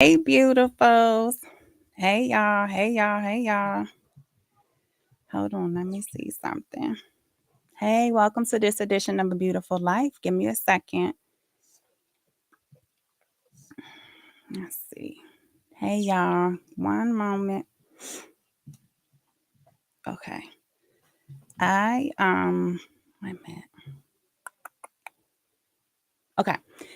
Hey, beautifuls. Hey, y'all. Hey, y'all. Hey, y'all. Hold on. Let me see something. Hey, welcome to this edition of A Beautiful Life. Give me a second. Let's see. Hey, y'all. One moment. Okay. Wait a minute. Okay.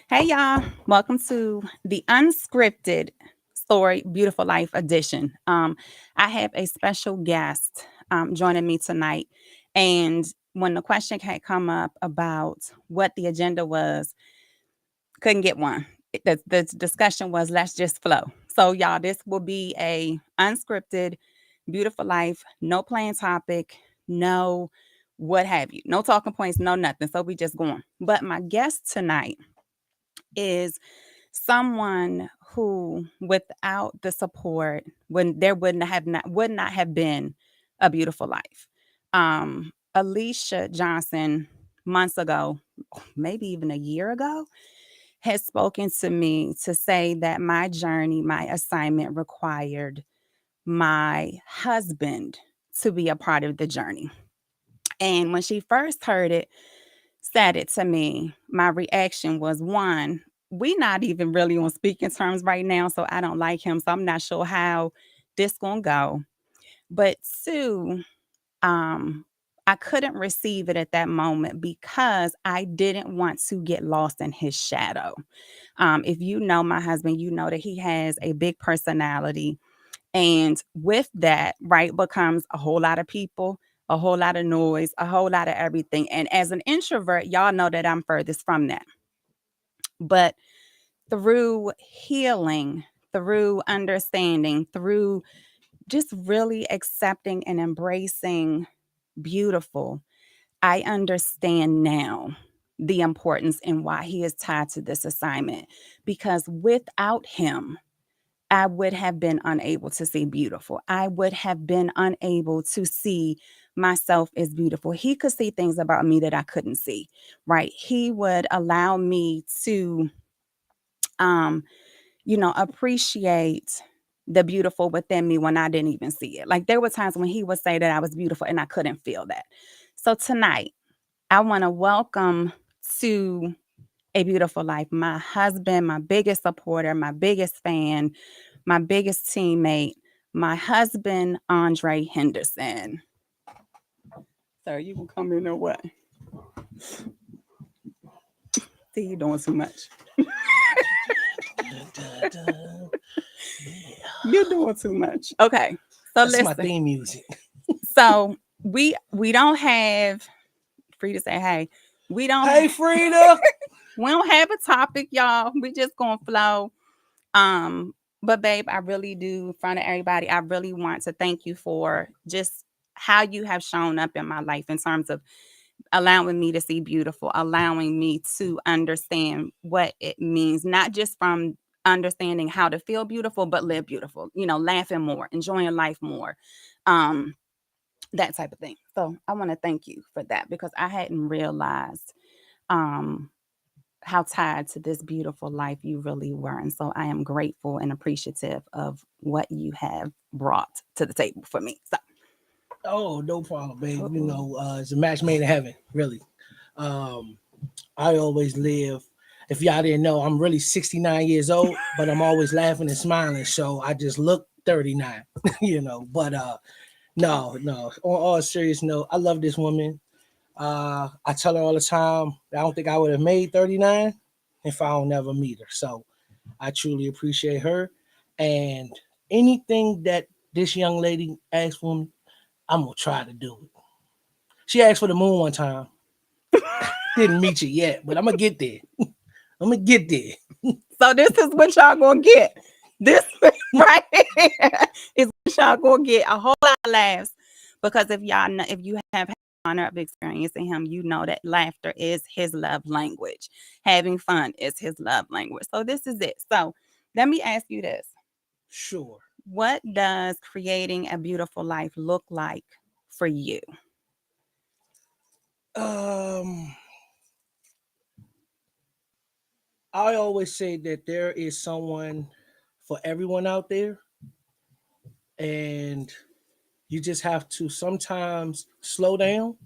Hey, y'all. Welcome to the Unscripted Story Beautiful Life edition. I have a special guest joining me tonight. And when the question had come up about what the agenda was, couldn't get one. The discussion was let's just flow. So, y'all, this will be a unscripted, beautiful life, no planned topic, no what have you, no talking points, no nothing. So we just going. But my guest tonight is someone who, without the support, when there would not have been a beautiful life. Alicia Johnson, months ago, maybe even a year ago, has spoken to me to say that my journey, my assignment required my husband to be a part of the journey. And when she first heard it, said it to me, my reaction was one, we not even really on speaking terms right now, so I don't like him, so I'm not sure how this gonna go. But two, um, I couldn't receive it at that moment because I didn't want to get lost in his shadow. If you know my husband, you know that he has a big personality. And with that, right, becomes a whole lot of people, a whole lot of noise, a whole lot of everything. And as an introvert, y'all know that I'm furthest from that. But through healing, through understanding, through just really accepting and embracing beautiful, I understand now the importance and why he is tied to this assignment. Because without him, I would have been unable to see beautiful. I would have been unable to see myself as beautiful. He could see things about me that I couldn't see, right? He would allow me to, um, appreciate the beautiful within me when I didn't even see it. Like there were times when he would say that I was beautiful and I couldn't feel that. So tonight, I want to welcome to A Beautiful Life my husband, my biggest supporter, my biggest fan, my biggest teammate, my husband, Andre Henderson. Sir, you will come in or what? See, you're doing too much. You're doing too much. Okay. So That's my listen. theme music. So we don't have free to say hey. We don't Hey, Frida. we don't have a topic, y'all. We just gonna flow. Um, but babe, I really do, in front of everybody, I really want to thank you for just how you have shown up in my life in terms of allowing me to see beautiful, allowing me to understand what it means, not just from understanding how to feel beautiful, but live beautiful, laughing more, enjoying life more. Um, that type of thing. So I want to thank you for that because I hadn't realized um how tied to this beautiful life you really were. And so I am grateful and appreciative of what you have brought to the table for me. So, Oh, no problem, babe. uh-oh. It's a match made in heaven, really. Um, I always live. If y'all didn't know, I'm really 69 years old, but I'm always laughing and smiling. So I just look 39, But no. On all serious note, I love this woman. I tell her all the time, I don't think I would have made 39 if I don't never meet her. So I truly appreciate her. And anything that this young lady asks for me, I'm gonna try to do it. She asked for the moon one time. Didn't meet you yet, but I'm gonna get there. I'm gonna get there. So this is what y'all gonna get. This right here is what y'all gonna get a whole lot of laughs. Because if y'all know, if you have had the honor of experiencing him, you know that laughter is his love language. Having fun is his love language. So this is it. So let me ask you this. Sure. What does creating a beautiful life look like for you? Um, I always say that there is someone for everyone out there, and you just have to sometimes slow down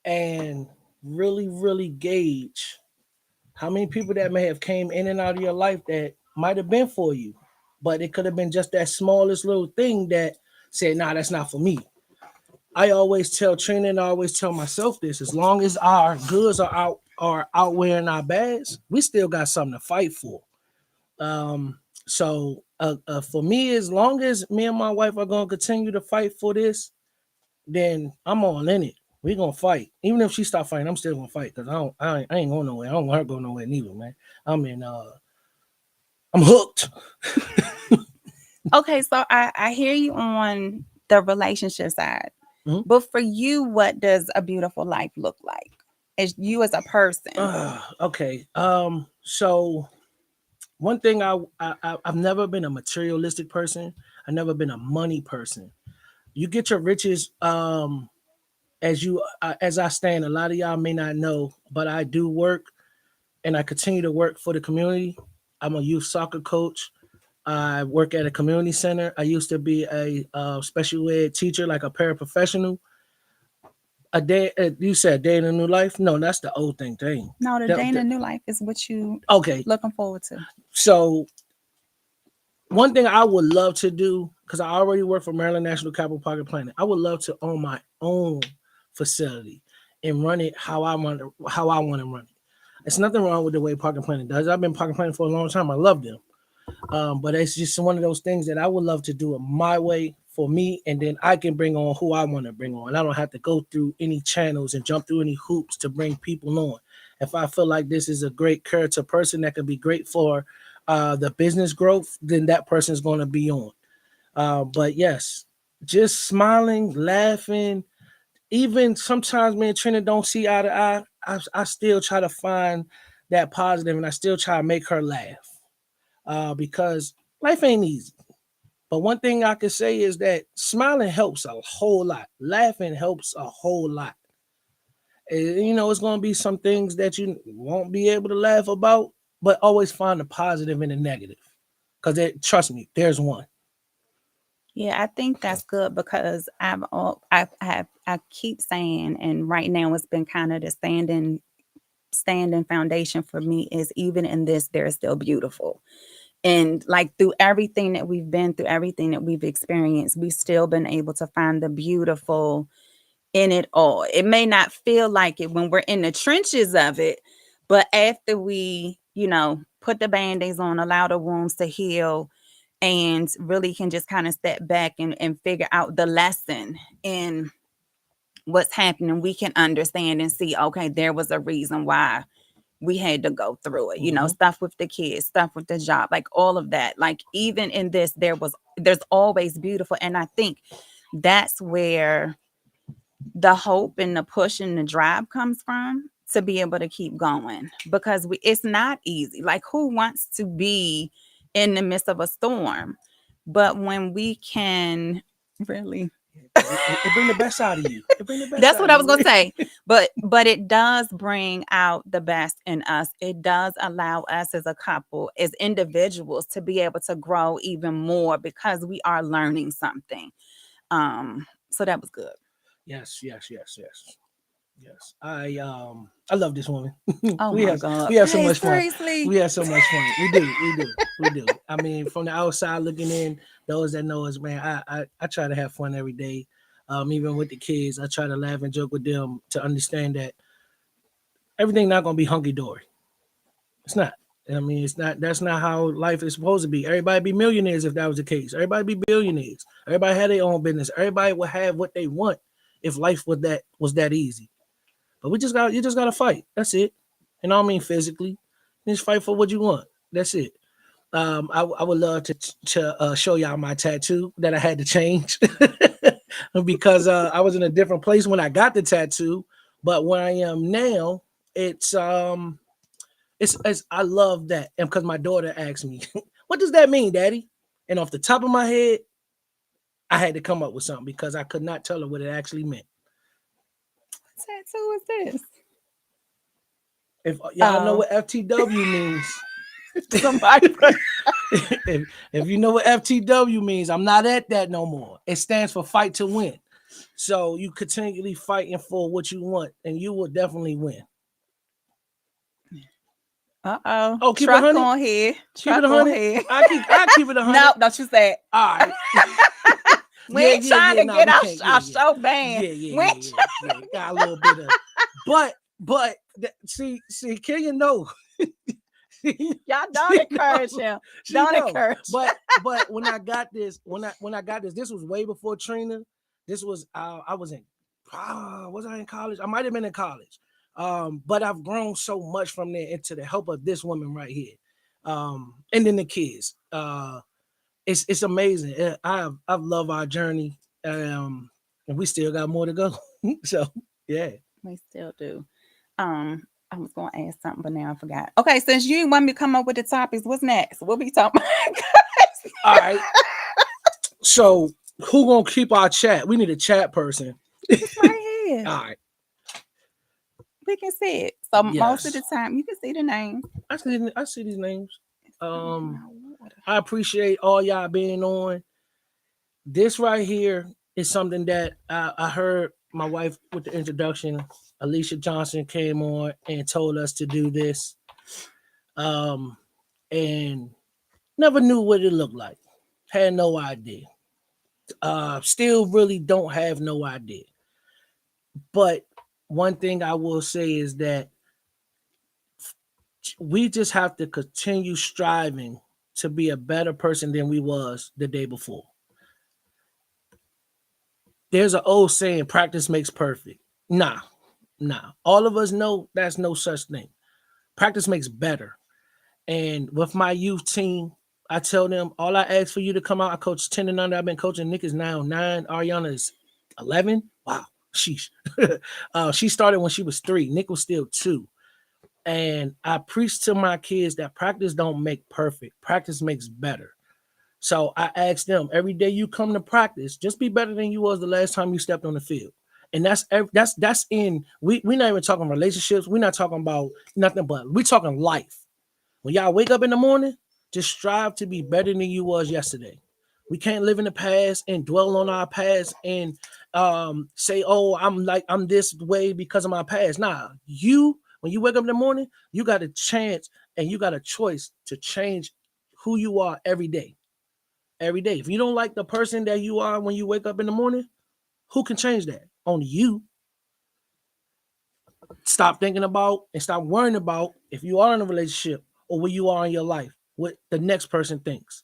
and really, really gauge how many people that may have came in and out of your life that might have been for you, but it could have been just that smallest little thing that said, "Nah, that's not for me." I always tell Trina and I always tell myself this: as long as our goods are outwearing our bads, we still got something to fight for. So for me, as long as me and my wife are gonna continue to fight for this, then I'm all in it. We gonna fight. Even if she stop fighting, I'm still gonna fight because I ain't going nowhere. I don't want her to go nowhere neither, man. I'm in I'm hooked. Okay, so I hear you on the relationship side. Mhm. But for you, what does a beautiful life look like? As you as a person. Okay. So one thing I've never been a materialistic person. I've never been a money person. You get your riches as I stand. A lot of y'all may not know, but I do work and I continue to work for the community. I'm a youth soccer coach. I work at a community center. I used to be a special ed teacher, like a paraprofessional. A day, you said day in a new life? No, that's the old thing. Dang. No, the The- day in the- the new life is what you okay, looking forward to. so one thing I would love to do, because I already work for Maryland National Capital Park Planning, I would love to own my own facility and run it how I want to run it. There's nothing wrong with the way parking planning does. I've been parking planning for a long time. I love them. But it's just one of those things that I would love to do it my way for me, and then I can bring on who I want to bring on. I don't have to go through any channels and jump through any hoops to bring people on. If I feel like this is a great character person that could be great for the business growth, then that person is going to be on. But yes, just smiling, laughing. Even sometimes me and Trina don't see eye to eye. I still try to find that positive, and I still try to make her laugh because life ain't easy. But one thing I can say is that smiling helps a whole lot. Laughing helps a whole lot. It's going to be some things that you won't be able to laugh about, but always find the positive in the negative. Because trust me, there's one. Yeah, I think that's good because I keep saying, and right now it's been kind of the standing foundation for me is even in this, they're still beautiful. And like through everything that we've been through, everything that we've experienced, we've still been able to find the beautiful in it all. It may not feel like it when we're in the trenches of it, but after we, put the band-aids on, allow the wounds to heal, and really can just kind of step back and figure out the lesson in what's happening, we can understand and see, okay, there was a reason why we had to go through it, Mm-hmm. stuff with the kids, stuff with the job, like all of that. Like even in this, there's always beautiful. And I think that's where the hope and the push and the drive comes from to be able to keep going because it's not easy. Like who wants to be in the midst of a storm? But when we can really It bring the best out of you. It bring the best that's out what of I was gonna you. say. But it does bring out the best in us. It does allow us as a couple, as individuals, to be able to grow even more because we are learning something. So that was good. Yes, yes, yes, yes, yes. I love this woman. Oh we my have God. we have so Hey, much fun. seriously. We have so much fun. We do. I mean, from the outside looking in, those that know us, man, I try to have fun every day. Even with the kids, I try to laugh and joke with them to understand that everything not gonna be hunky dory. It's not. I mean, it's not. That's not how life is supposed to be. Everybody be millionaires if that was the case. Everybody be billionaires. Everybody had their own business. Everybody would have what they want if life was that easy. But you just gotta fight. That's it. And I don't mean physically. You just fight for what you want. That's it. I would love to show y'all my tattoo that I had to change because I was in a different place when I got the tattoo, but where I am now, it's it's I love that, and because my daughter asked me, "What does that mean, Daddy?" And off the top of my head, I had to come up with something because I could not tell her what it actually meant. What tattoo is this? If y'all know Oh, what FTW means, somebody. if you know what FTW means, I'm not at that no more. It stands for fight to win. So you continually fighting for what you want, and you will definitely win. Uh-oh. Oh, keep it a Truck hundred. on here. Keep it a Truck on hundred. here. I keep it a hundred. No, don't you say it. All right. We Yeah, ain't yeah, trying yeah. to Nah, get we our, can't. Yeah, our yeah, show banned. yeah, yeah, We yeah, ain't yeah, yeah. Got a little bit of, but see, can you know? y'all don't she encourage know, him. she Don't know. encourage. But when I got this, when I got this was way before Trina. This was I was in, was I in college? I might have been in college. But I've grown so much from there into the help of this woman right here, and then the kids. It's amazing. I've loved our journey, and we still got more to go. So yeah. We still do. I was gonna ask something, but now I forgot. Okay, since you didn't want me to come up with the topics, what's next? We'll be talking about All right. So who gonna keep our chat? We need a chat person. it's right here. All right. We can see it. So most of the Yes. time you can see the name. I see these names. Um, No water. I appreciate all y'all being on. This right here is something that I heard my wife with the introduction. Alicia Johnson came on and told us to do this. Um, and never knew what it looked like. Had no idea. Still really don't have no idea. But one thing I will say is that we just have to continue striving to be a better person than we was the day before. There's an old saying, practice makes perfect. Nah. All of us know that's no such thing. Practice makes better. And with my youth team, I tell them all I ask for you to come out. I coach 10 and under. I've been coaching. Nick is now 9. Ariana is 11. Wow. Sheesh. She started when she was 3. Nick was still 2. And I preach to my kids that practice don't make perfect. Practice makes better. So I ask them every day you come to practice, just be better than you was the last time you stepped on the field. And that's in we're not even talking relationships. We're not talking about nothing but we're talking life. When y'all wake up in the morning, just strive to be better than you was yesterday. We can't live in the past and dwell on our past and say, "Oh, I'm this way because of my past." Nah, when you wake up in the morning, you got a chance and you got a choice to change who you are every day. Every day. If you don't like the person that you are when you wake up in the morning, who can change that? Only you. Stop thinking about and stop worrying about if you are in a relationship or where you are in your life, what the next person thinks.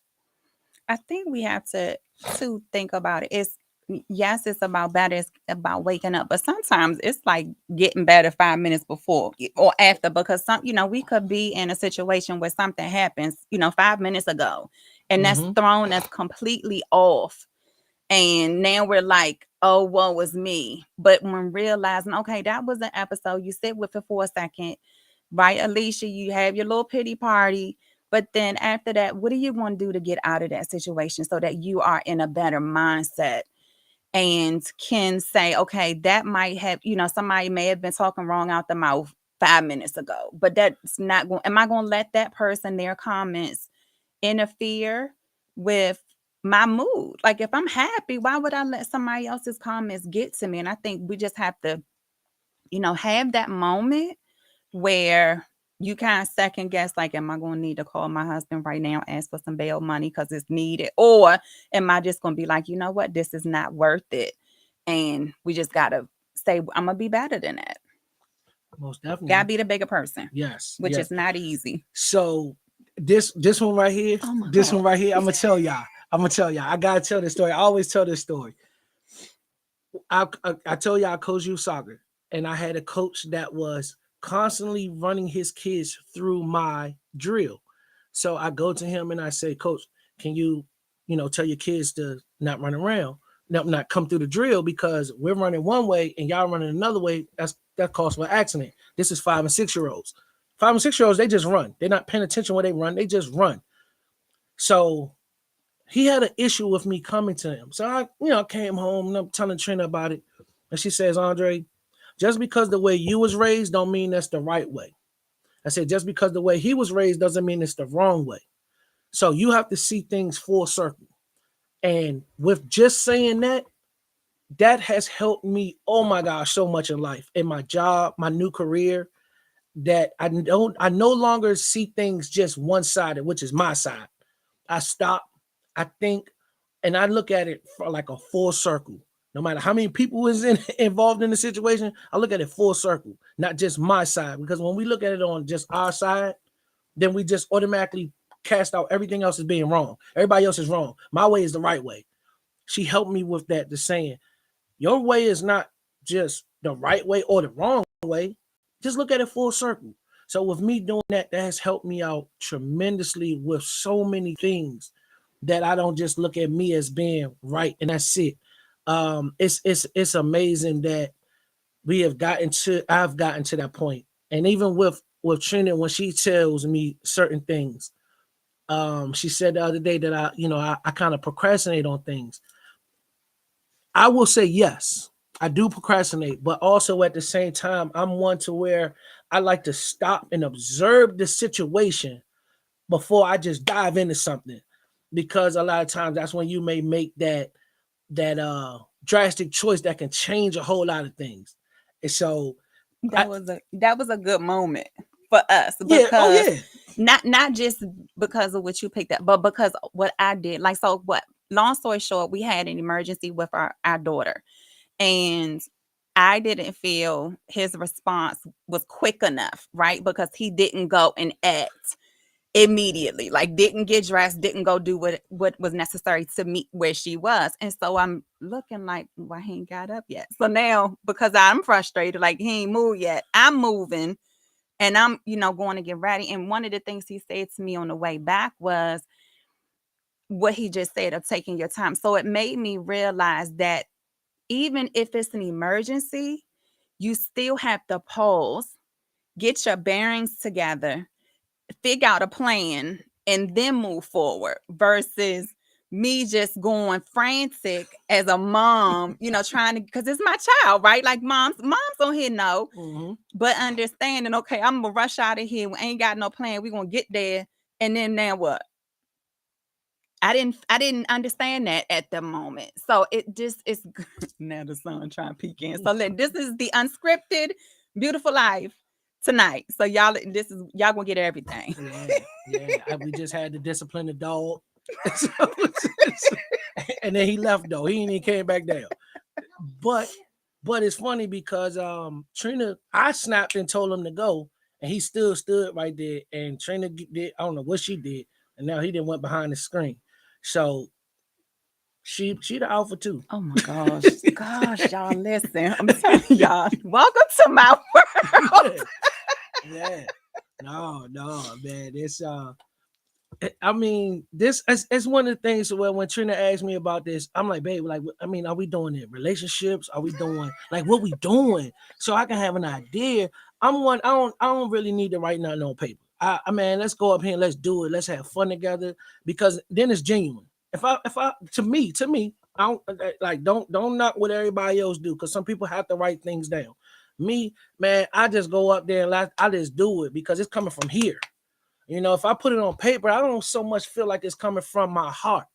I think we have to think about it. It's yes, it's about better, it's about waking up, but sometimes it's like getting better 5 minutes before or after because we could be in a situation where something happens, 5 minutes ago, and that's Mm-hmm. thrown us completely off. And now we're like, oh, woe is me. But when realizing, okay, that was an episode, you sit with it for a second, right, Alicia? You have your little pity party. But then after that, what are you going to do to get out of that situation so that you are in a better mindset and can say, okay, that might have, somebody may have been talking wrong out the mouth 5 minutes ago, but that's not going, am I going to let that person, their comments interfere with my mood? Like if I'm happy, why would I let somebody else's comments get to me? And I think we just have to, have that moment where you kind of second guess, like, am I going to need to call my husband right now, ask for some bail money because it's needed? Or am I just going to be like, you know what, this is not worth it. And we just got to say, I'm going to be better than that. Most Got to definitely. be the bigger person, Yes. which Yes. is not easy. So this one right here, Oh my this God. one right here, I'm gonna tell y'all. I gotta tell this story. I always tell this story. I told y'all I coach youth soccer, and I had a coach that was constantly running his kids through my drill. So I go to him and I say, Coach, can you tell your kids to not run around, not come through the drill because we're running one way and y'all running another way. That calls for accident. This is 5 and 6 year olds. 5 and 6 year olds, they just run. They're not paying attention when they run. They just run. So he had an issue with me coming to him. So I came home and I'm telling Trina about it. And she says, Andre, just because the way you was raised don't mean that's the right way. I said, just because the way he was raised doesn't mean it's the wrong way. So you have to see things full circle. And with just saying that, that has helped me, oh my gosh, so much in life, in my job, my new career, that I no longer see things just one sided, which is my side. I stop, I think, and I look at it for like a full circle. No matter how many people is involved in the situation, I look at it full circle, not just my side. Because when we look at it on just our side, then we just automatically cast out everything else as being wrong. Everybody else is wrong. My way is the right way. She helped me with that, the saying, your way is not just the right way or the wrong way. Just look at it full circle. So with me doing that, that has helped me out tremendously with so many things that I don't just look at me as being right and that's it. It's amazing that I've gotten to that point. And even with Trina, when she tells me certain things, she said the other day that I kind of procrastinate on things. I will say yes, I do procrastinate, but also at the same time, I'm one to where I like to stop and observe the situation before I just dive into something. Because a lot of times that's when you may make that drastic choice that can change a whole lot of things. And so I That was a good moment for us yeah, oh because yeah. not just because of what you picked up, but because what I did. Like, so what, long story short, we had an emergency with our daughter, and I didn't feel his response was quick enough, right? Because he didn't go and act immediately, like didn't get dressed, didn't go do what was necessary to meet where she was. And so I'm looking like, why he ain't got up yet? So now, because I'm frustrated, like he ain't moved yet, I'm moving, and I'm, going to get ready. And one of the things he said to me on the way back was what he just said of taking your time. So it made me realize that even if it's an emergency, you still have to pause, get your bearings together, figure out a plan, and then move forward versus me just going frantic as a mom, trying to, because it's my child, right? Like moms on here know, Mm-hmm. but understanding, okay, I'm gonna rush out of here. We ain't got no plan. We're gonna get there. And then now what? I didn't understand that at the moment. So it just is now the sun trying to peek in. So this is the unscripted, beautiful life tonight. So y'all gonna get everything. Yeah, yeah. We just had to discipline the dog. So, and then he left though. He ain't even came back down. But it's funny because Trina, I snapped and told him to go, and he still stood right there. And Trina did, I don't know what she did, and now he didn't went behind the screen. So she the alpha too. Oh my gosh, y'all listen. I'm telling y'all, welcome to my world. Yeah, yeah. No, man. I mean, this it's one of the things where when Trina asked me about this, I'm like, babe, like, I mean, are we doing it relationships? Are we doing like what we doing? So I can have an idea. I don't really need to write nothing on paper. I mean, let's go up here and let's do it. Let's have fun together because then it's genuine. If I to me, I don't like don't knock what everybody else do because some people have to write things down. Me, man, I just go up there and I just do it because it's coming from here. If I put it on paper, I don't so much feel like it's coming from my heart.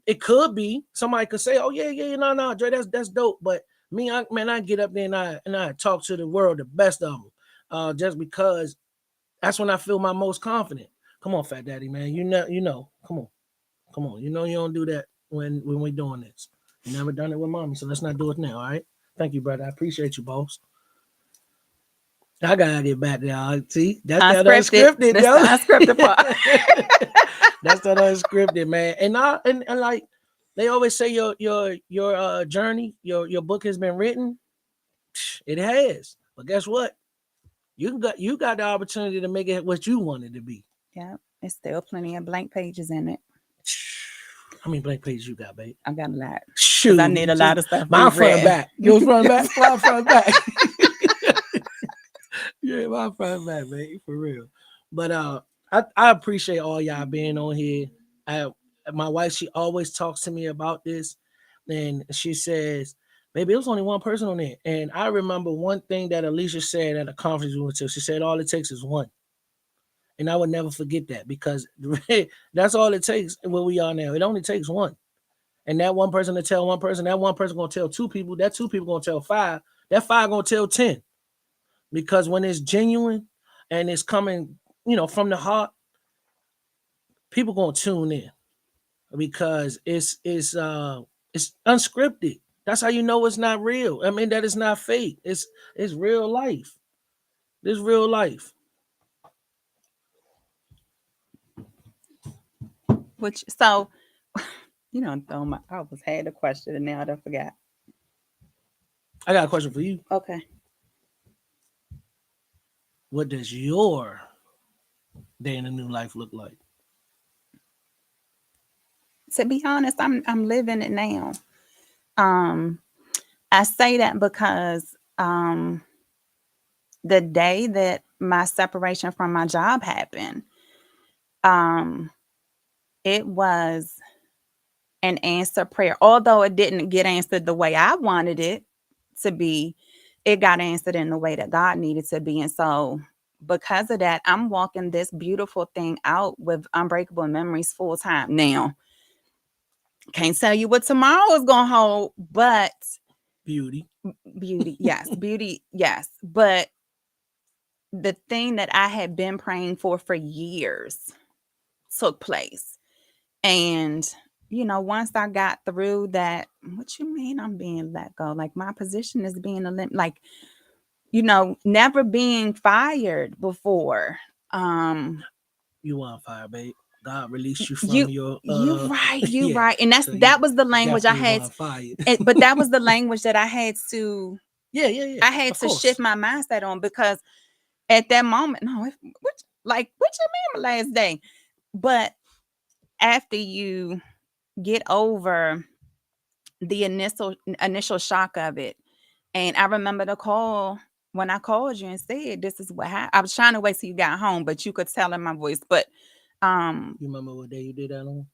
It could be somebody could say, "Oh yeah, yeah, no, Dre, that's dope." But me, I get up there and I talk to the world, the best of them, just because that's when I feel my most confident. Come on, Fat Daddy, man, come on, you don't do that when we're doing this. You never done it with mommy, so let's not do it now, all right? Thank you, brother. I appreciate you, boss. I gotta get back there. See, that's that Unscripted. unscripted, That's the yo. unscripted part. That's that unscripted, man. And like they always say, your journey, your book has been written. It has, but guess what? You got the opportunity to make it what you wanted to be. Yeah, it's still plenty of blank pages in it. How many blank pages you got, babe? I got a lot because I Shoot, need a just lot of stuff my front and rewritten. back. Yours front and back. My front and back. Yeah, my front and back, babe, for real. But I appreciate all y'all being on here. I My wife, she always talks to me about this, and she says, "Baby, it was only one person on there." And I remember one thing that Alicia said at a conference we went to. She said, "All it takes is one." And I would never forget that because that's all it takes where we are now. It only takes one. And that one person to tell one person, that one person gonna tell two people, that two people gonna tell five, that five gonna tell 10. Because when it's genuine and it's coming, from the heart, people gonna tune in because it's unscripted. That's how you know it's not real. I mean that it's not fake. It's real life. This real life. Which so you know, I was had a question and now I forgot. I got a question for you. Okay. What does your day in a new life look like? To be honest, I'm living it now. Um, I say that because the day that my separation from my job happened, um, it was an answered prayer. Although it didn't get answered the way I wanted it to be, it got answered in the way that God needed to be. And so because of that, I'm walking this beautiful thing out with Unbreakable Memories full time now. Can't tell you what tomorrow is gonna hold, but Beauty. beauty, yes, beauty, yes. But the thing that I had been praying for years took place. And once I got through that, what you mean I'm being let go? Like my position is being like, never being fired before. You on fire, babe. God released you from You your you right, you yeah. right. And So you that was the language I definitely had, want fired. but that was the language that Yeah. I had Of to shift course. my mindset on because at that moment, no, what you mean my last day? But after you get over the initial shock of it, and I remember the call when I called you and said, "This is what happened." I was trying to wait till you got home, but you could tell in my voice. But You remember what day you did that on?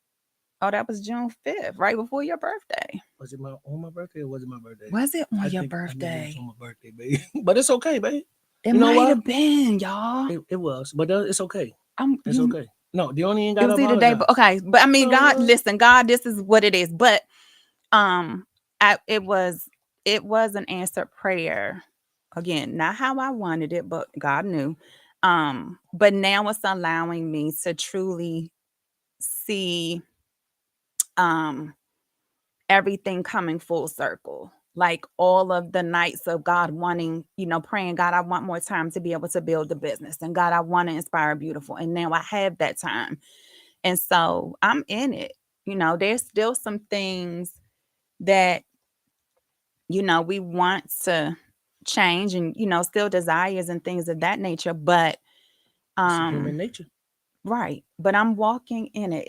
oh, that was June 5th, right before your birthday. Was it on my birthday or was it my birthday? Was it on your I think it was birthday? on my birthday, babe. But it's okay, babe. It You know might what? have been, y'all. It was, but it's okay. I'm It's you. okay. No, the only ain't It gotta was either day, but apologize. okay. But I mean, God, Uh, listen, God, this is what it is. But um, it was an answered prayer. Again, not how I wanted it, but God knew. But now it's allowing me to truly see um everything coming full circle. Like all of the nights of God wanting, praying, God, I want more time to be able to build the business. And God, I want to inspire beautiful. And now I have that time. And so I'm in it. There's still some things that, we want to change and, still desires and things of that nature. But, it's a human um, nature. right. But I'm walking in it.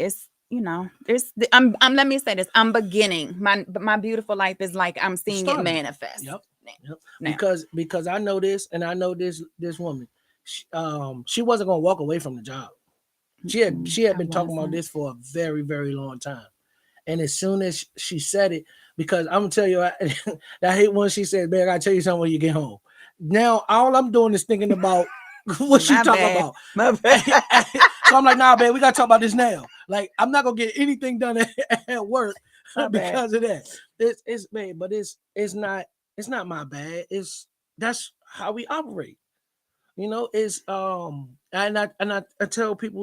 I'm let me say this. I'm beginning. My beautiful life is like I'm You seeing it started it. manifest Yep. Yep. now. Because I know this, and I know this woman. She wasn't gonna walk away from the job. She had I been talking about wasn't. this for a very very long time. And as soon as she said it, because I'm gonna tell you, I hate when she said, "Man, I gotta tell you something when you get home." Now all I'm doing is thinking about what she My talking bad. about. My bad. So I'm like, nah, man, we gotta talk about this now. Like, I'm not gonna get anything done at work My bad. because of that. It's man, but it's not my bad. That's how we operate. It's and I tell people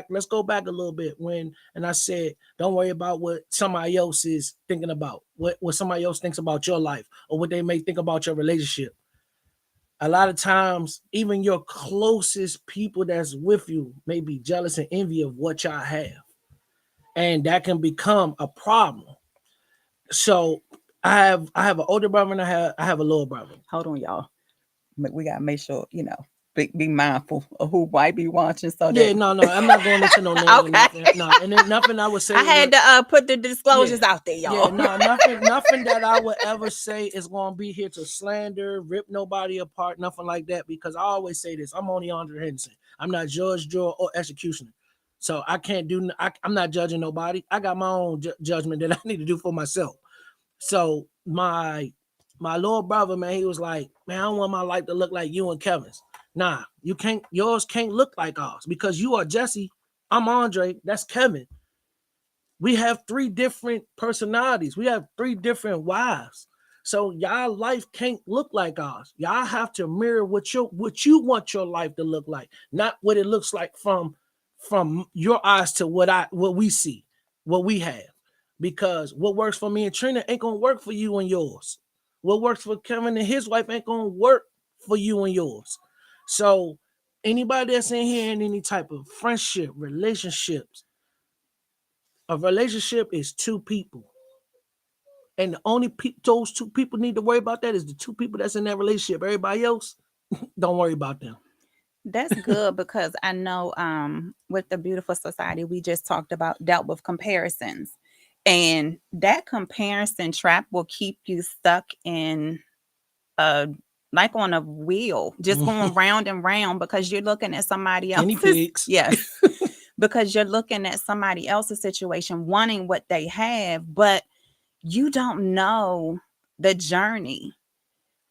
let's go back a little bit and I said, don't worry about what somebody else is thinking about, what somebody else thinks about your life or what they may think about your relationship. A lot of times, even your closest people that's with you may be jealous and envy of what y'all have. And that can become a problem. So I have an older brother and I have a little brother. Hold on, y'all. We gotta make sure be mindful of who might be watching, so Yeah, that no, I'm not going into no names or okay. nothing. No, and then nothing I would I say had would. to put the Yeah, disclosures out there, yeah, y'all. no, nothing that I would ever say is going to be here to slander, rip nobody apart, nothing like that. Because I always say this: I'm only Andre Henderson. I'm not judge, juror, or executioner, so I can't do. I'm not judging nobody. I got my own judgment that I need to do for myself. So my little brother, man, he was like, man, I don't want my life to look like you and Kevin's. Nah, you can't. Yours can't look like ours because you are Jesse. I'm Andre. That's Kevin. We have three different personalities. We have three different wives. So y'all life can't look like ours. Y'all have to mirror what you want your life to look like, not what it looks like from your eyes to what we see, what we have. Because what works for me and Trina ain't gonna work for you and yours. What works for Kevin and his wife ain't gonna work for you and yours. So anybody that's in here in any type of friendship, relationships, a relationship is two people. And the only those two people need to worry about that is the two people that's in that relationship. Everybody else, don't worry about them. That's good because I know with the beautiful society we just talked about dealt with comparisons. And that comparison trap will keep you stuck in a like on a wheel, just going round and round because you're looking at somebody Guinea else's pigs. yes. Because you're looking at somebody else's situation, wanting what they have, but you don't know the journey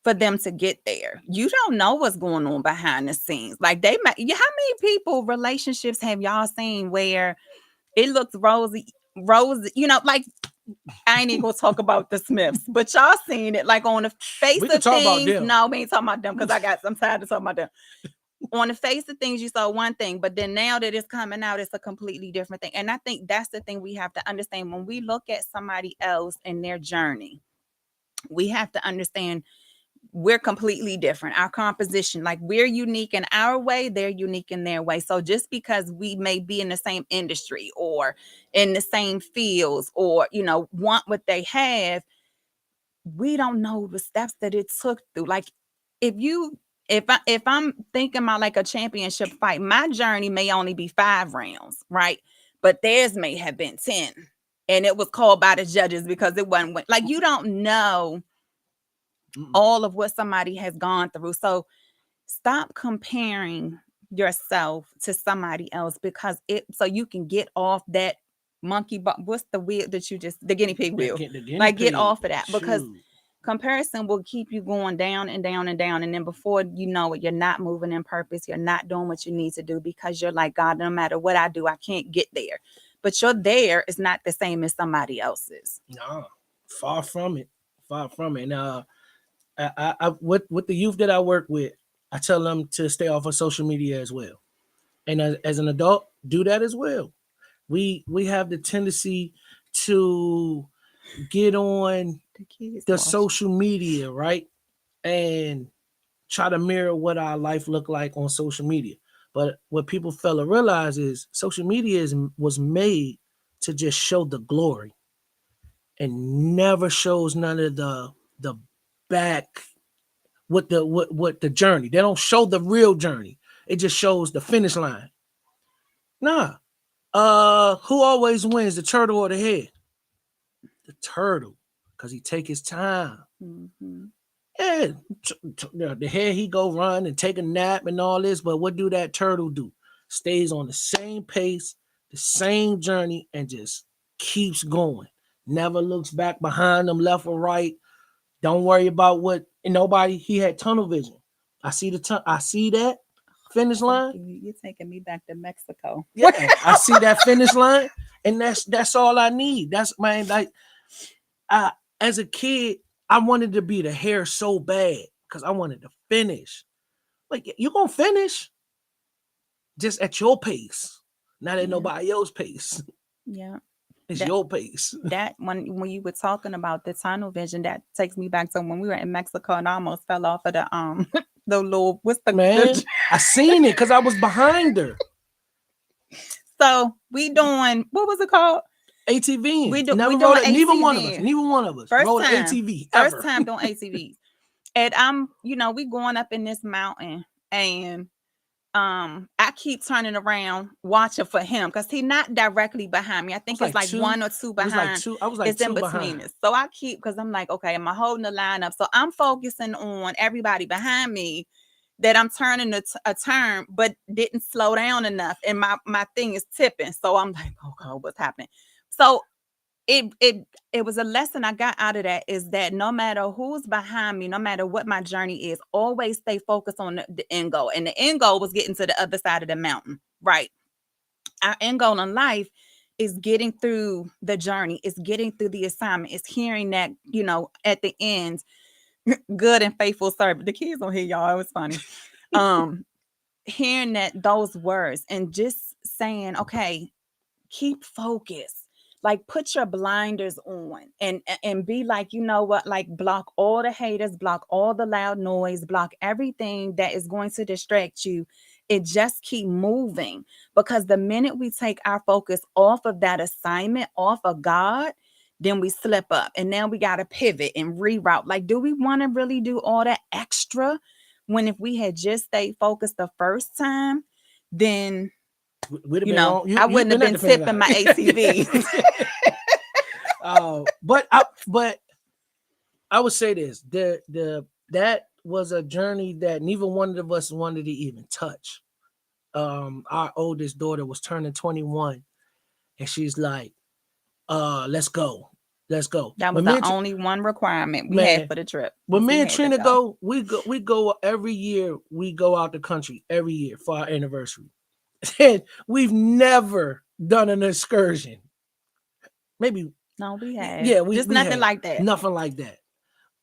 for them to get there. You don't know what's going on behind the scenes. Like how many people relationships have y'all seen where it looks rosy, like I ain't even gonna talk about the Smiths, but y'all seen it like on the face We could of talk about things. them. No, we ain't talking about them because I'm tired of talking about them. On the face of things, you saw one thing, but then now that it's coming out, it's a completely different thing. And I think that's the thing we have to understand when we look at somebody else and their journey. We have to understand we're completely different. Our composition, like we're unique in our way, they're unique in their way. So just because we may be in the same industry or in the same fields or, want what they have, we don't know the steps that it took through. Like if I'm thinking about like a championship fight, my journey may only be 5 rounds, right? But theirs may have been 10. And it was called by the judges because it wasn't like you don't know all of what somebody has gone through. So stop comparing yourself to somebody else because so you can get off that monkey what's the wheel that the guinea pig wheel, The guinea like get pig. off of that because Shoot. comparison will keep you going down and down and down, and then before you know it, you're not moving in purpose, you're not doing what you need to do because you're like, God, no matter what I do, I can't get there. But your there is not the same as somebody else's. No, far from it. Far from it. And with the youth that I work with, I tell them to stay off of social media as well. And as an adult, do that as well. We have the tendency to get on The kids the watch. social media, right? And try to mirror what our life look like on social media. But what people fail to realize is social media was made to just show the glory and never shows none of the back what the journey. They don't show the real journey. It just shows the finish line. Nah. Who always wins, the turtle or the hare? The turtle, because he take his time. Mm-hmm. Yeah, the hare he go run and take a nap and all this, but what do that turtle do? Stays on the same pace, the same journey, and just keeps going. Never looks back behind him, left or right. Don't worry about what nobody. He had tunnel vision. I see that finish line. You're taking me back to Mexico. Yeah, I see that finish line, and that's all I need. That's man, like I as a kid, I wanted to be the hare so bad because I wanted to finish. Like you gonna finish just at your pace, not at Yeah, nobody else's pace. yeah. It's That your pace. that when you were talking about the tunnel vision, that takes me back to when we were in Mexico and I almost fell off of the the little what's Man, the I seen it because I was behind her. so we doing what was it called? ATV. We Never doing rode it. Neither one of us. ATV. Neither one of us First rode an time. ATV First ever. time doing ATVs. And we going up in this mountain and I keep turning around watching for him because he's not directly behind me. I I was think it's like like two. one or two It was like behind. two. I was like It's in two between behind. us. So I keep because I'm like, okay, am I holding the line up? So I'm focusing on everybody behind me that I'm turning a turn, but didn't slow down enough. And my thing is tipping. So I'm like, oh God, what's happening? So it was a lesson I got out of that, is that no matter who's behind me, no matter what my journey is, always stay focused on the end goal. And the end goal was getting to the other side of the mountain, right? Our end goal in life is getting through the journey, is getting through the assignment, is hearing that, at the end, good and faithful servant. The kids on here, y'all, it was funny. Um, Hearing those words and just saying, okay, keep focused. Like, put your blinders on and be like, you know what, like, block all the haters, block all the loud noise, block everything that is going to distract you. It just keep moving, because the minute we take our focus off of that assignment, off of God, then we slip up, and now we got to pivot and reroute. Like, do we want to really do all that extra, when if we had just stayed focused the first time, then We'd have been on. I You'd wouldn't have been at been the finish sipping my ACV. line. But I would say this: that was a journey that neither one of us wanted to even touch. Our oldest daughter was turning 21, and she's like, let's go, let's go." That was When me the and only one requirement we had man, for the trip. when We me and had to Trina go. go, we go every year. We go out the country every year for our anniversary, and we've never done an excursion. Maybe, No, we had yeah, just we nothing have like that. nothing like that.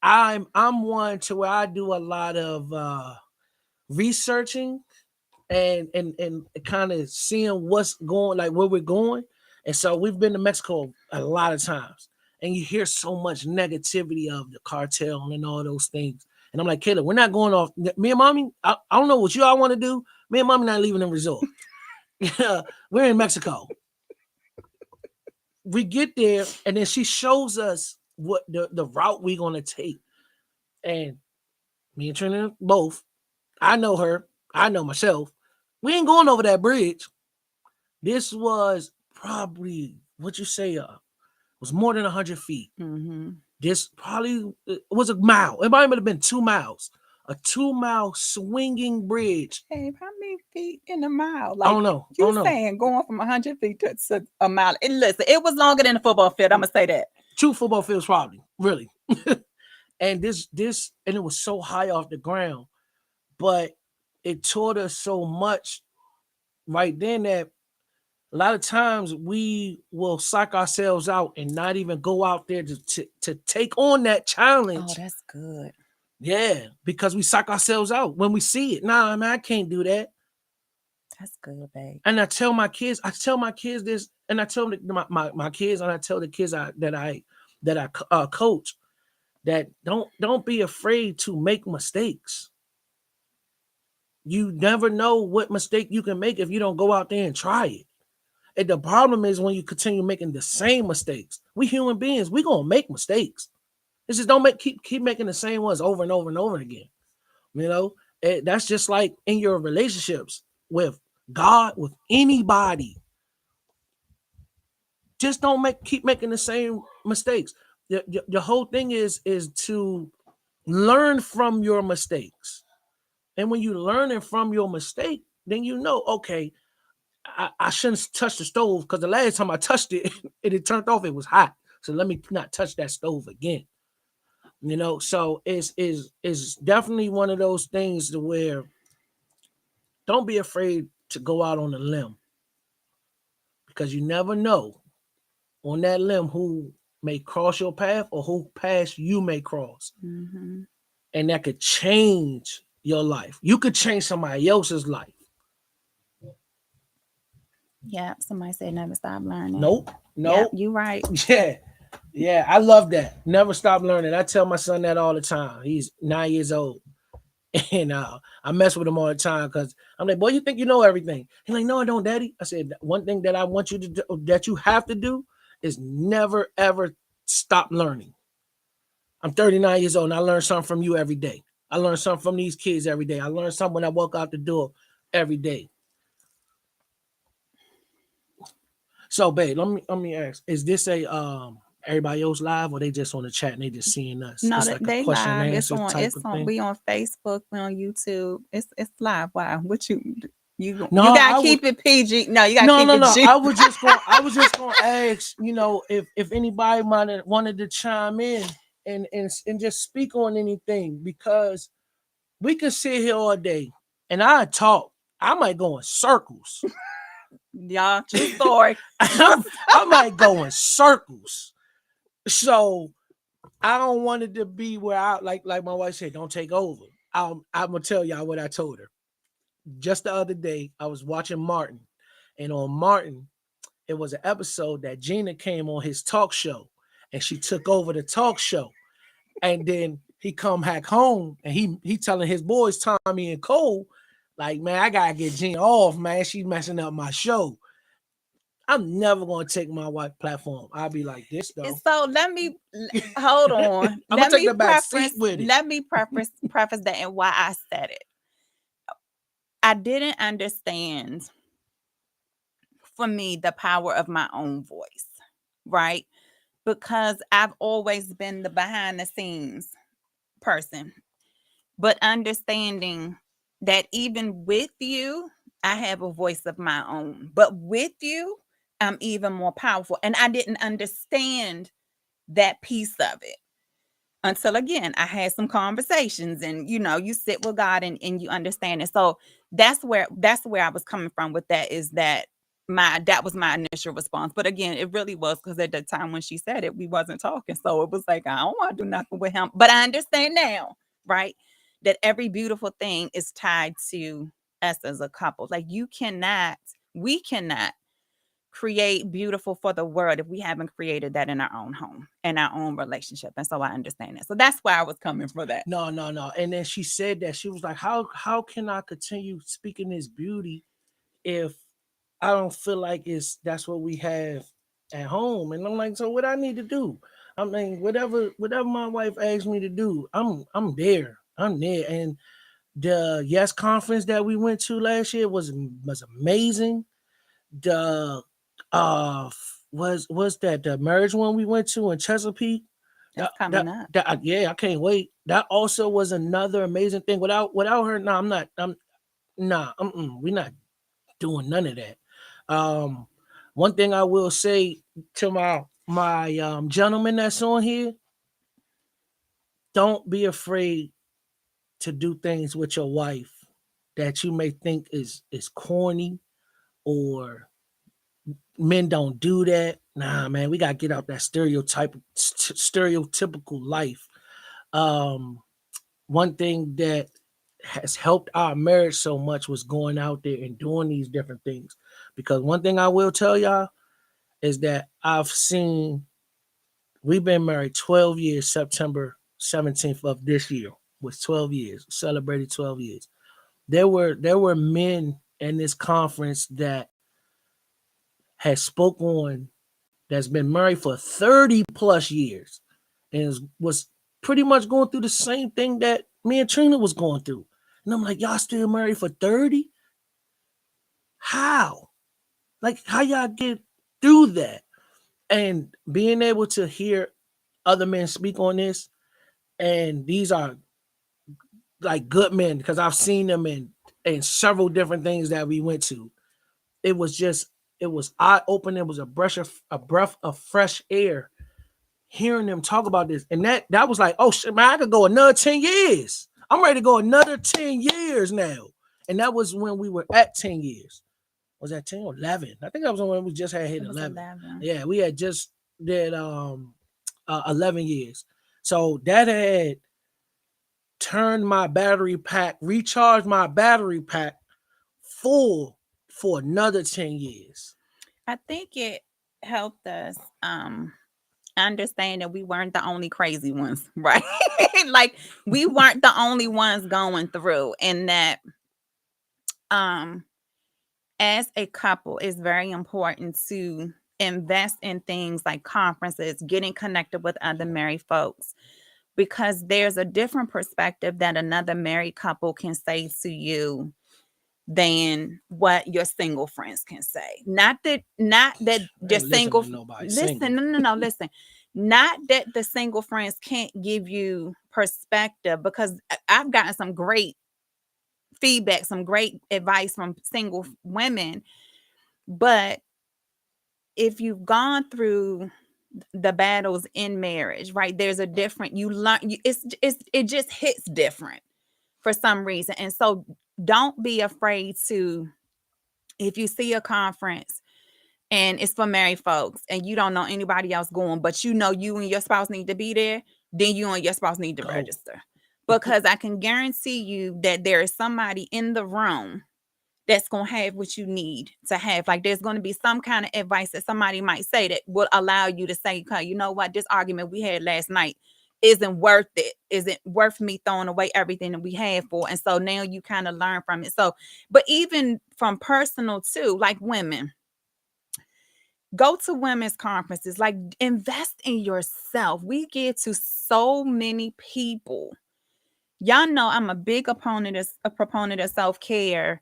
I'm one to where I do a lot of researching and kind of seeing what's going, like where we're going. And so we've been to Mexico a lot of times, and you hear so much negativity of the cartel and all those things. And I'm like, Kayla, we're not going off. Me and mommy, I don't know what you all want to do. Me and mommy not leaving the resort. We're in Mexico. We get there, and then she shows us what the route we're gonna take. And me and Trina both, I know her, I know myself. We ain't going over that bridge. This was probably, what you say, was more than 100 feet. Mm-hmm. This probably was a mile. It might have been 2 miles. A 2 mile swinging bridge. Hey, how many feet in a mile? I Like, don't know. I you don't know. saying going from 100 feet to a mile? And listen, it was longer than a football field. I'm gonna say that. 2 football fields, probably. Really. And and it was so high off the ground, but it taught us so much right then that a lot of times we will psych ourselves out and not even go out there to take on that Oh, challenge. that's good. Yeah, because we psych ourselves out when we see it. Nah, man, I can't do that. That's good, babe. And I tell my kids this, and I tell my kids, and I tell the kids that I coach, that don't be afraid to make mistakes. You never know what mistake you can make if you don't go out there and try it. And the problem is when you continue making the same mistakes. We human beings, we gonna make mistakes. It's just don't keep making the same ones over and over and over again. You know, that's just like in your relationships with God, with anybody. Just don't keep making the same mistakes. The whole thing is to learn from your mistakes. And when you learning from your mistake, then you know, okay, I shouldn't touch the stove because the last time I touched it, it turned off. It was hot. So let me not touch that stove again. So it's definitely one of those things to where don't be afraid to go out on a limb because you never know on that limb who may cross your path or who path you may cross. Mm-hmm. And that could change your life. You could change somebody else's life. Yeah, somebody said never stop learning. Nope. Yeah, Nope. you right. Yeah. Yeah. I love that. Never stop learning. I tell my son that all the time. He's 9 years old. And I mess with him all the time because I'm like, boy, you think you know everything. He's like, no, I don't, Daddy. I said, one thing that I want you to do, that you have to do, is never, ever stop learning. I'm 39 years old and I learn something from you every day. I learn something from these kids every day. I learn something when I walk out the door every day. So, babe, let me ask: is this a everybody else live, or they just on the chat and they just seeing us? No, It's like a they question and live. It's answer on. type It's of on. thing. We on Facebook. We on YouTube. It's live. Wow. What you? You No, gotta I would. keep it PG. No, you gotta No, keep no, it no. G. I was just going to ask, if anybody might have wanted to chime in and just speak on anything, because we could sit here all day and I talk. I might go in circles. Y'all, true story. True. I might go in circles. So I don't want it to be where I like my wife said, don't take over. I'm gonna tell y'all what I told her. Just the other day, I was watching Martin, and on Martin, it was an episode that Gina came on his talk show, and she took over the talk show, and then he come back home, and he telling his boys Tommy and Cole, like, man, I gotta get Gina off, man. She's messing up my show. I'm never gonna take my wife platform. I'll be like this though. So hold on. I'm gonna take the back seat with it. Let me preface that and why I said it. I didn't understand, for me, the power of my own voice, right? Because I've always been the behind the scenes person, but understanding that even with you, I have a voice of my own, but with you, I'm even more powerful. And I didn't understand that piece of it until, again, I had some conversations, and you sit with God, and you understand it. So that's where I was coming from with that, is that was my initial response. But again, it really was because at the time when she said it, we wasn't talking. So it was like, I don't want to do nothing with him. But I understand now, right? That every beautiful thing is tied to us as a couple. Like, we cannot create beautiful for the world if we haven't created that in our own home, in our own relationship. And so I understand that. So that's where I was coming for that. No, no, no. And then she said that she was like, how can I continue speaking this beauty if I don't feel like that's what we have at home? And I'm like, so what I need to do? I mean, whatever my wife asks me to do, I'm there. I'm there. And the Yes conference that we went to last year was amazing. The was that the marriage one we went to in Chesapeake? That's coming up. Yeah, I can't wait. That also was another amazing thing. Without her, no, I'm not. I'm nah. We're not doing none of that. Um, One thing I will say to my gentleman that's on here: don't be afraid to do things with your wife that you may think is corny, or men don't do that. Nah, man, we gotta get out that stereotypical life. Um, One thing that has helped our marriage so much was going out there and doing these different things. Because one thing I will tell y'all is that we've been married 12 years. September 17th of this year was 12 years, celebrated 12 years. There were men in this conference that has spoke on, that's been married for 30 plus years, and was pretty much going through the same thing that me and Trina was going through. And I'm like, y'all still married for 30? How? Like, how y'all get through that? And being able to hear other men speak on this, and these are like good men, because I've seen them in several different things that we went to. It was just, it was eye opening. It was a breath of fresh air hearing them talk about this. And that was like, oh shit, man, I could go another 10 years. I'm ready to go another 10 years now. And that was when we were at 10 years. Was that 10 or 11? I think that was when we just had hit It was 11. 11. Yeah, we had just did 11 years. So that had turned my battery pack, recharged my battery pack full for another 10 years. I think it helped us understand that we weren't the only crazy ones, right? Like, we weren't the only ones going through, and that um as a couple, it's very important to invest in things like conferences, getting connected with other married folks, because there's a different perspective that another married couple can say to you than what your single friends can say. Not that I your ain't listening single to nobody single. listen, no, listen. Not that the single friends can't give you perspective, because I've gotten some great feedback, some great advice from single women. But if you've gone through the battles in marriage, right? There's a different, you learn, it just hits different for some reason. And so don't be afraid to, if you see a conference and it's for married folks and you don't know anybody else going, but you know you and your spouse need to be there, then you and your spouse need to Go. register. Because I can guarantee you that there is somebody in the room that's going to have what you need to have. Like there's going to be some kind of advice that somebody might say that will allow you to say, okay, you know what, this argument we had last night isn't worth it. Isn't worth me throwing away everything that we had for. And so now you kind of learn from it. So, but even from personal too, like women, go to women's conferences, like invest in yourself. We get to so many people. Y'all know I'm a big proponent of self-care,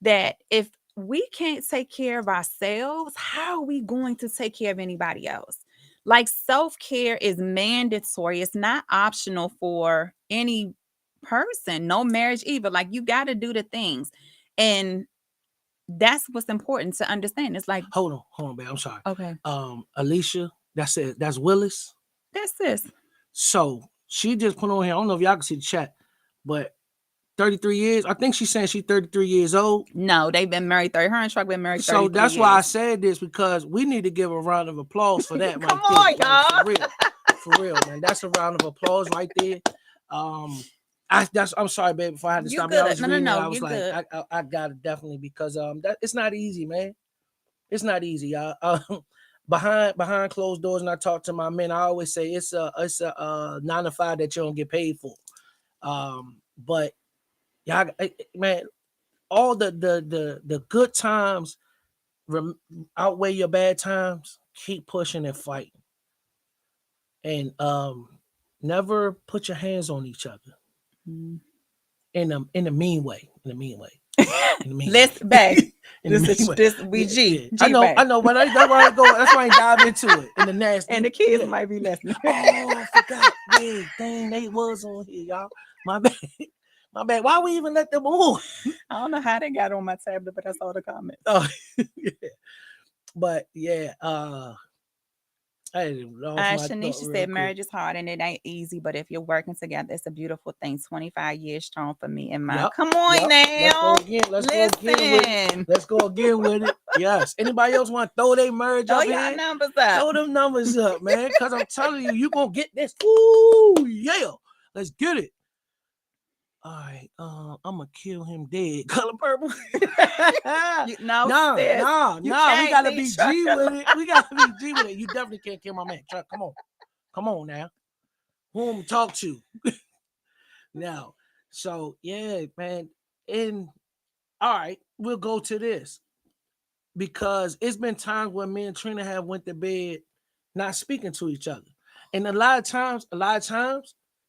that if we can't take care of ourselves, how are we going to take care of anybody else? Like self-care is mandatory. It's not optional for any person, no marriage either. Like you got to do the things. And that's what's important to understand. It's like, Hold on, babe. I'm sorry. okay, Alicia, that's it. That's Willis. that's this. So she just put on here. I don't know if y'all can see the chat, but 33 years. I think she's saying she's 33 years old. No, they've been married 30. Her and Chuck been married So 33 that's why I years. said this, because we need to give a round of applause for that Come right there. on, Like, y'all. for real. For real, man. That's a round of applause right there. I'm sorry, babe. Before I had to You stop, I good. was No, no, reading it. no. I You was like, good. I got it definitely, because that it's not easy, man. It's not easy, y'all. Behind closed doors, and I talk to my men, I always say it's a 9 to 5 that you don't get paid for. But y'all, man, all the good times outweigh your bad times. Keep pushing and fighting, and never put your hands on each other Mm. in a mean way. In a mean way. In a mean Let's back. way. In a This mean is way. this we Yeah, G yeah. I G know, back. but that's why I go. That's why I dive into it in the And nasty. the kids Yeah. might be listening. Oh, I forgot. Yeah, dang, they was on here, y'all. My bad. My bad. Why we even let them on? I don't know how they got on my tablet, but I saw the comments. Oh, yeah. But yeah, I didn't off my thought Shanisha real said quick. marriage is hard and it ain't easy, but if you're working together, it's a beautiful thing. 25 years strong for me and mine. Yep. Come on Yep. Let's go now. again. Let's go again with it. Listen. Let's go again with it. Yes. Anybody else want to throw their marriage Throw up y'all here? numbers up. Throw them numbers up, man. Cause I'm telling you, you gonna get this. Ooh, yeah. Let's get it. All right. I'm gonna kill him dead. Color purple. You know, sis, you nah. We can't gotta be be truck. G with it. We gotta be G with it. You definitely can't kill my man. Chuck, come on now. Who I'm talk to now? So yeah, man. And all right, we'll go to this, because it's been times where me and Trina have went to bed not speaking to each other, and a lot of times,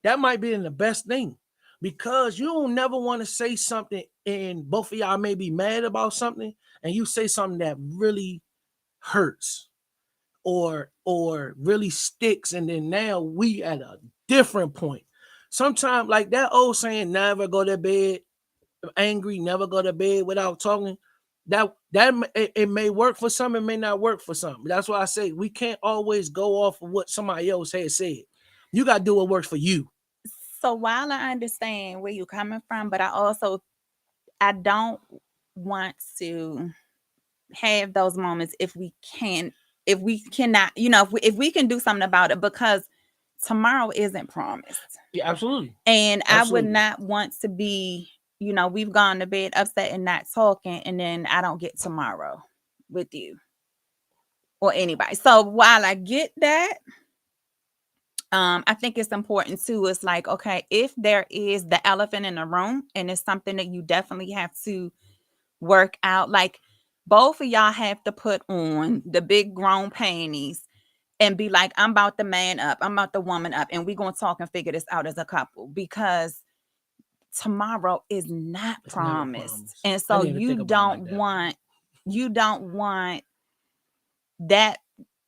that might be the best thing, because you don't never want to say something and both of y'all may be mad about something, and you say something that really hurts or really sticks, and then now we at a different point. Sometimes, like that old saying, never go to bed angry, never go to bed without talking. It may work for some, it may not work for some. That's why I say we can't always go off of what somebody else has said. You got to do what works for you. So while I understand where you're coming from, but I don't want to have those moments if we cannot, if we can do something about it, because tomorrow isn't promised. Yeah, absolutely, And I would absolutely. not want to be, we've gone to bed upset and not talking, and then I don't get tomorrow with you or anybody. So while I get that, I think it's important too. It's like, okay, if there is the elephant in the room and it's something that you definitely have to work out, like both of y'all have to put on the big grown panties and be like, I'm about the man up, I'm about the woman up, and we're gonna talk and figure this out as a couple, because tomorrow is not It's never promised. promised. And I so didn't even think about it like that. you don't want that,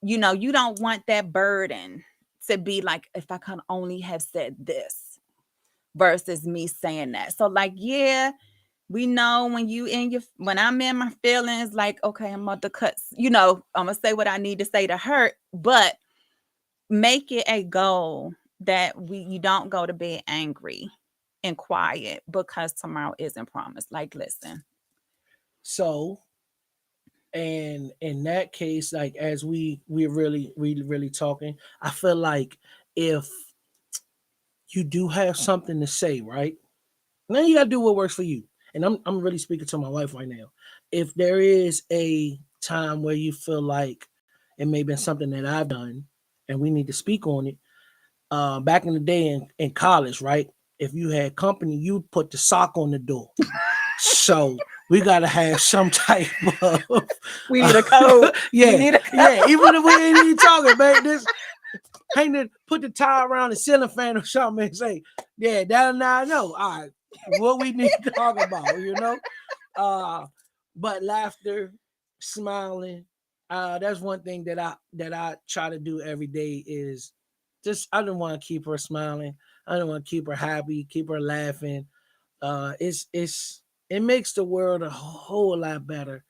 you don't want that burden to be like, if I could only have said this versus me saying that. So like, yeah, We know when I'm in my feelings, like, okay, I'm about to I'm gonna say what I need to say to hurt, but make it a goal that you don't go to bed angry and quiet because tomorrow isn't promised. Like, listen. So, and in that case, like as we're really talking, I feel like if you do have something to say, right? Now you gotta do what works for you. And I'm really speaking to my wife right now. If there is a time where you feel like it may have been something that I've done and we need to speak on it, back in the day in college, right? If you had company, you put the sock on the door. So we gotta have some type of We need a code. We yeah, need a yeah. code. Even if we ain't even talking, man, this hang the put the towel around the ceiling fan or something and say, yeah, that now I know. All right, what we need to talk about, you know? Uh but laughter, smiling, that's one thing that I try to do every day is just I don't want to keep her smiling. I don't want to keep her happy, keep her laughing. It makes the world a whole lot better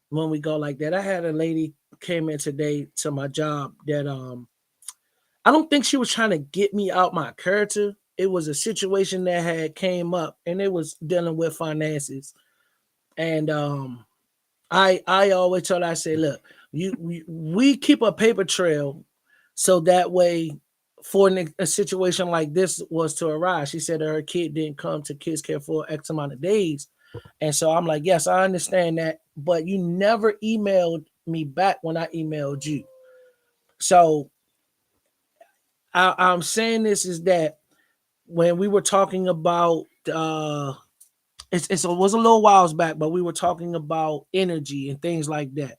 when we go like that. I had a lady came in today to my job that I don't think she was trying to get me out my character. It was a situation that had came up and it was dealing with finances. And I always tell her, I say, look, we keep a paper trail so that way for a situation like this was to arise. She said that her kid didn't come to kids care for X amount of days. And so I'm like, yes, I understand that, but you never emailed me back when I emailed you. So I'm saying this is that when we were talking about it was a little whiles back, but we were talking about energy and things like that.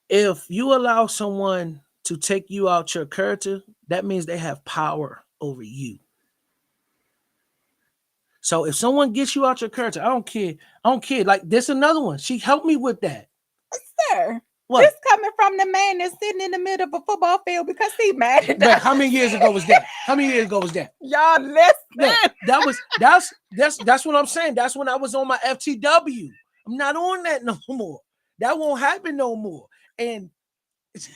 If you allow someone to take you out your character, that means they have power over you. So if someone gets you out your character, I don't care. I don't care. Like this another one. She helped me with that. Sir, this What? coming from the man that's sitting in the middle of a football field because he mad at But us. how many years ago was that? How many years ago was that? Y'all No, listen. that's what I'm saying. That's when I was on my FTW. I'm not on that no more. That won't happen no more. And it's,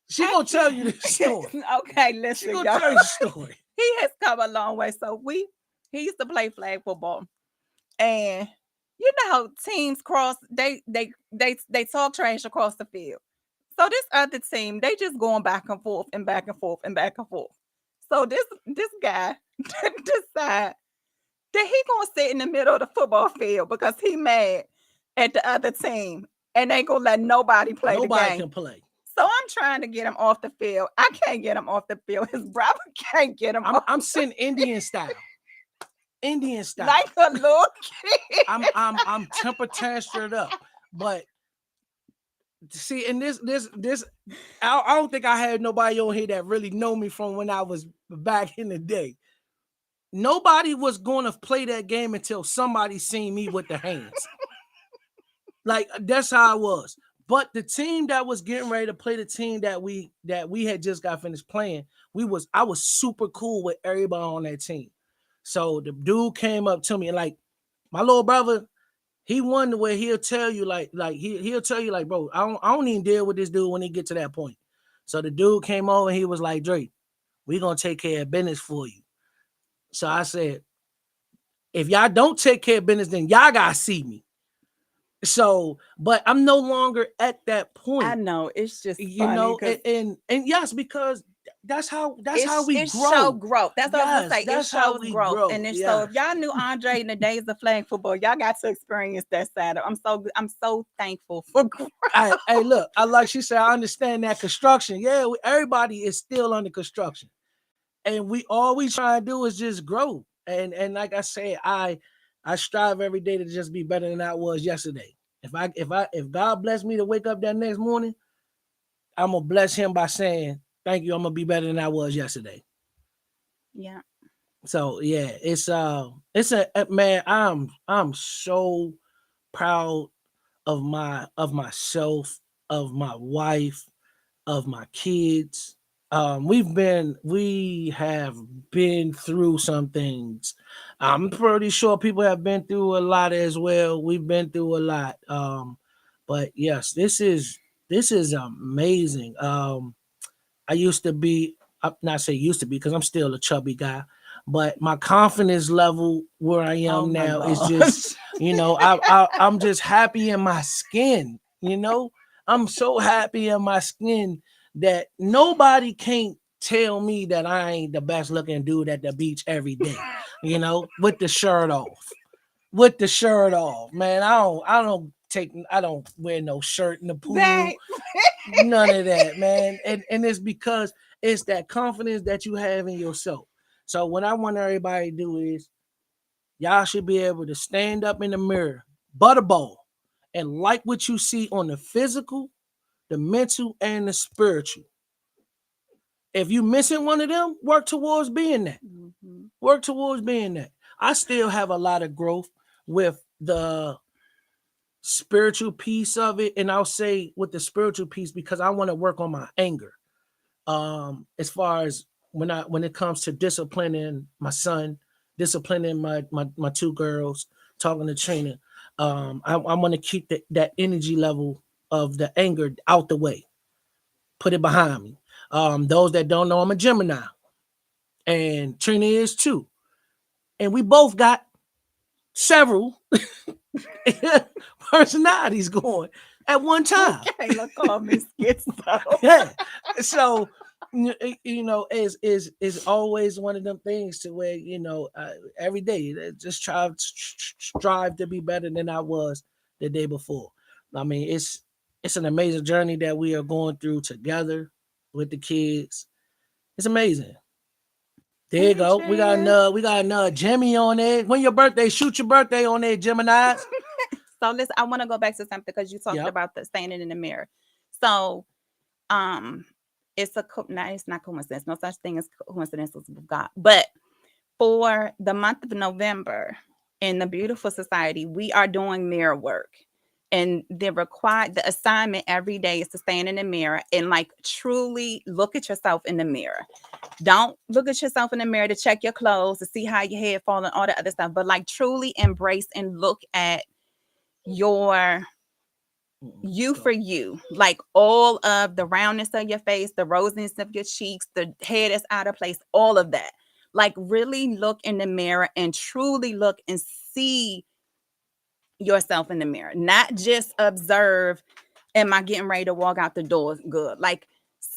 she I gonna tell you this can't. story. Okay, She listen, gonna y'all. tell you the story. He has come a long way. So he used to play flag football. And you know how teams cross they talk trash across the field. So this other team, they just going back and forth and back and forth and back and forth. So this guy decide that he gonna sit in the middle of the football field because he mad at the other team and ain't gonna let nobody play the Nobody game. can play. So I'm trying to get him off the field. I can't get him off the field. His brother can't get him I'm off I'm sitting Indian style. Indian style. like a little kid. I'm temper tantrummed up. But see, and this I don't think I had nobody on here that really know me from when I was back in the day. Nobody was gonna play that game until somebody seen me with the hands. Like that's how it was. But the team that was getting ready to play the team that we had just got finished playing, I was super cool with everybody on that team. So the dude came up to me and like my little brother, he won the way he'll tell you like he'll tell you like, bro, I don't even deal with this dude when he get to that point. So the dude came over and he was like, Drake, we gonna take care of business for you. So I said, if y'all don't take care of business, then y'all gotta see me. So, but I'm no longer at that I point, know it's just you funny know, because and yes, because that's how we it show grow. growth. That's what I was gonna Yes, say. It that's how shows we growth, grow. and so if Yes. y'all knew Andre in the days of flag football, y'all got to experience that side. I'm so thankful for growth. Hey, look, I like she said, I understand that construction. Yeah, everybody is still under construction, and we all we try to do is just grow. And like I said, I strive every day to just be better than I was yesterday. If God bless me to wake up that next morning, I'm gonna bless him by saying, thank you, I'm gonna be better than I was yesterday. Yeah, So yeah, it's a man, I'm so proud of myself, of my wife, of my kids. We have been through some things. I'm pretty sure people have been through a lot as well. We've been through a lot. But yes, this is amazing. I used to be, not say used to be, because I'm still a chubby guy, but my confidence level where I Oh am my now is just, gosh. I'm just happy in my skin. I'm so happy in my skin that nobody can't tell me that I ain't the best looking dude at the beach every day. With the shirt off, man. I don't wear no shirt in the pool, Babe. none of that, man. And it's because it's that confidence that you have in yourself. So what I want everybody to do is y'all should be able to stand up in the mirror, butterball, and like what you see on the physical, the mental, and the spiritual. If you missing one of them, work towards being that. Mhm. Work towards being that. I still have a lot of growth with the spiritual piece of it, and I'll say with the spiritual piece because I want to work on my anger. As far as when it comes to disciplining my son, disciplining my two girls, talking to Trina, I want to keep that energy level of the anger out the way, put it behind me. Those that don't know, I'm a Gemini, and Trina is too, and we both got several personalities going at one time. Kayla called me schizo. Yeah. So is always one of them things to where every day just strive to be better than I was the day before. I mean, it's an amazing journey that we are going through together with the kids. It's amazing. There you Hey, go. Trina. We got another Jimmy on there. When your birthday? Shoot your birthday on there, Gemini's. So listen, I want to go back to something because you talked Yep. about the standing in the mirror. So um it's not coincidence. No such thing as coincidences with God. But for the month of November in the Beautiful Society, we are doing mirror work. And the assignment every day is to stand in the mirror and like truly look at yourself in the mirror. Don't look at yourself in the mirror to check your clothes, to see how your head falling, all the other stuff, but like truly embrace and look at your Let's you for go. you, like all of the roundness of your face, the rosiness of your cheeks, the hair that's out of place, all of that. Like really look in the mirror and truly look and see yourself in the mirror, not just observe, am I getting ready to walk out the door good? Like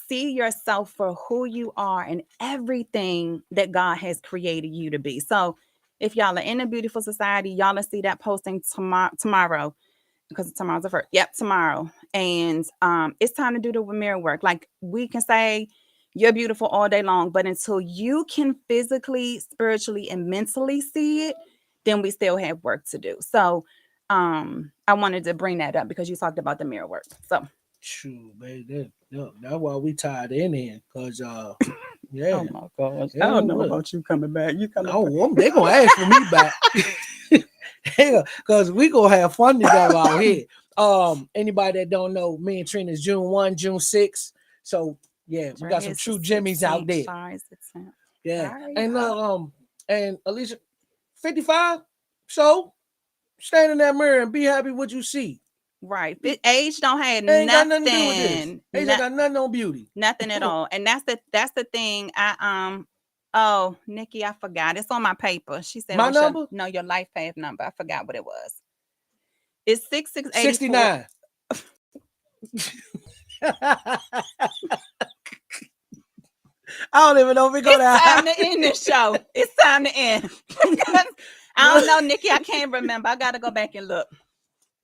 see yourself for who you are and everything that God has created you to be. So if y'all are in a beautiful society, y'all will see that posting tomorrow because tomorrow's the first. Yep, tomorrow. And it's time to do the mirror work. Like we can say you're beautiful all day long, but until you can physically, spiritually, and mentally see it, then we still have work to do. So I wanted to bring that up because you talked about the mirror work. So Shoot, man, that's why we tied in here, cause oh yeah, my gosh. I yeah, don't know well, about you coming back. You coming back. no, they gonna ask for me back, yeah, cause we gonna have fun together out here. Anybody that don't know, me and Trina's June 1, June 6. So yeah, we got Dre some is the true Jimmys out 16th. there. Shari's the 10th. Yeah, Right. and and Alicia, 55. So stand in that mirror and be happy what you see. Right. Age don't have Ain't got nothing to do with this. nothing. Age ain't got nothing on beauty. Nothing at all. And that's the thing. Oh, Nikki, I forgot. It's on my paper. She said, My "What's your number no your life path number?" I forgot what it was. It's 6684. 69. I don't even know if we go It's time there. to end this show. It's time to end. Because I don't know, Nikki. I can't remember. I gotta go back and look.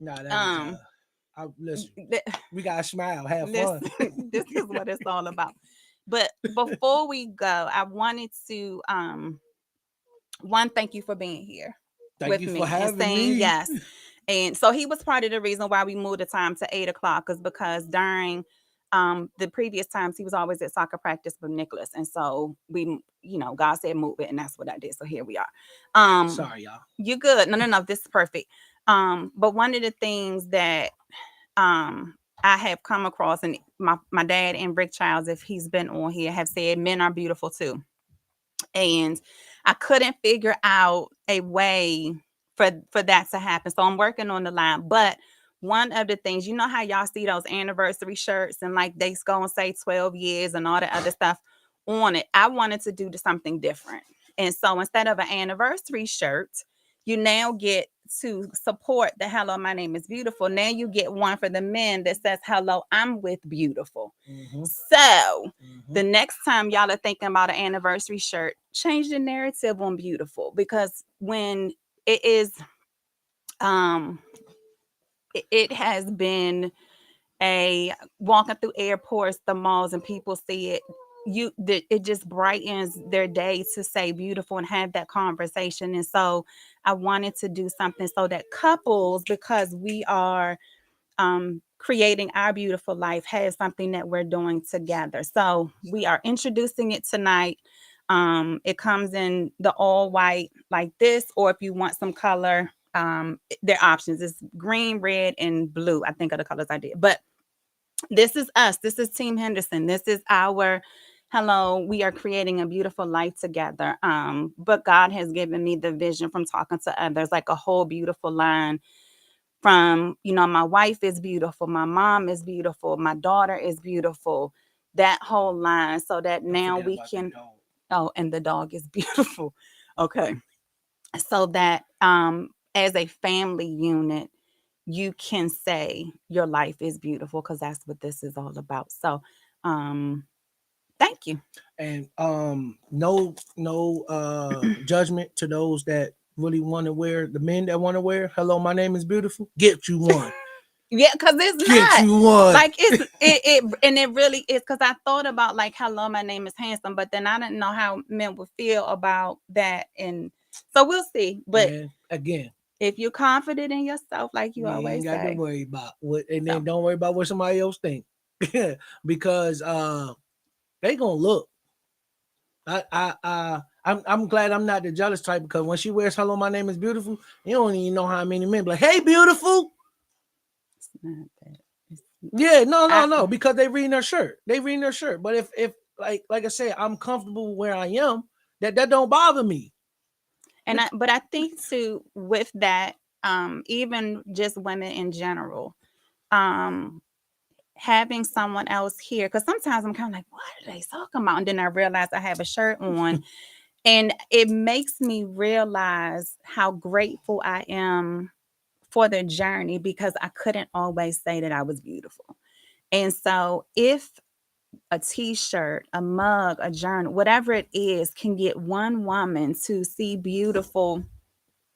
Nah, that was Um listen. th- We gotta smile, have fun. listen, this is what it's all about. But before we go, I wanted to one, thank you for being here Thank with you for me and having saying me. yes. And so he was part of the reason why we moved the time to 8 o'clock is because during the previous times he was always at soccer practice with Nicholas. And so we, God said move it, and that's what I did. So here we are. Sorry, y'all. You good. No, this is perfect. But one of the things that I have come across, and my dad and Rick Childs, if he's been on here, have said men are beautiful too. And I couldn't figure out a way for that to happen. So I'm working on the line. But one of the things, you know how y'all see those anniversary shirts and like they go and say 12 years and all the other stuff on it. I wanted to do something different. And so instead of an anniversary shirt, you now get to support the hello, my name is beautiful. Now you get one for the men that says hello, I'm with beautiful. Mm-hmm. So Mm-hmm. the next time y'all are thinking about an anniversary shirt, change the narrative on beautiful, because when it is um it has been a walking through airports, the malls, and people see it, it just brightens their day to say beautiful and have that conversation. And so I wanted to do something so that couples, because we are creating our beautiful life, has something that we're doing together. So we are introducing it tonight. It comes in the all white like this, or if you want some color, their options is green, red, and blue. I think are the colors I did. But this is us. This is Team Henderson. This is our hello. We are creating a beautiful life together. But God has given me the vision from talking to others, like a whole beautiful line from, my wife is beautiful, my mom is beautiful, my daughter is beautiful, that whole line, so that Don't now forget we about the can, dog. oh, and the dog is beautiful. Okay. So that as a family unit, you can say your life is beautiful, because that's what this is all about. So thank you. And no judgment to those that really want to wear, the men that want to wear hello, my name is beautiful. Get you one. Yeah, because it's Get not you one. like it and it really is, because I thought about like hello, my name is handsome, but then I didn't know how men would feel about that. And so we'll see. But Man, again, if you're confident in yourself, like you you ain't always got to say, worry about what, and so then don't worry about what somebody else think. Because they gonna look. I'm glad I'm not the jealous type, because when she wears hello, my name is beautiful, you don't even know how many men be like, hey, beautiful. it's not that. It's, Yeah, no, no, I, no, because they reading their shirt. They reading their shirt. But if like I said, I'm comfortable where I am, that don't bother me. but I think too with that, even just women in general, um, having someone else here, because sometimes I'm kind of like, what are they talking about? And then I realize I have a shirt on. And it makes me realize how grateful I am for the journey, because I couldn't always say that I was beautiful. And so if a t-shirt, a mug, a journal, whatever it is, can get one woman to see beautiful,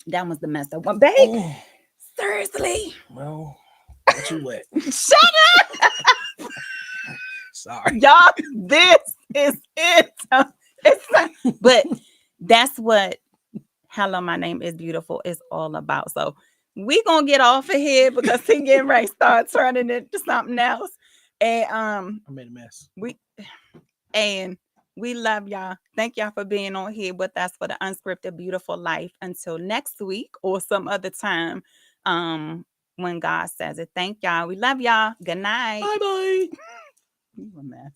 that was the messed up one. Babe, Oh, seriously. well, got you wet. Shut Sorry. y'all. This is it. It's but that's what hello, my name is beautiful is all about. So we gonna get off of here because he getting ready to start turning into something else. And I made a mess. we and we love y'all. Thank y'all for being on here with us for the Unscripted Beautiful Life. Until next week or some other time, when God says it. Thank y'all. We love y'all. Good night. Bye bye. You a mess.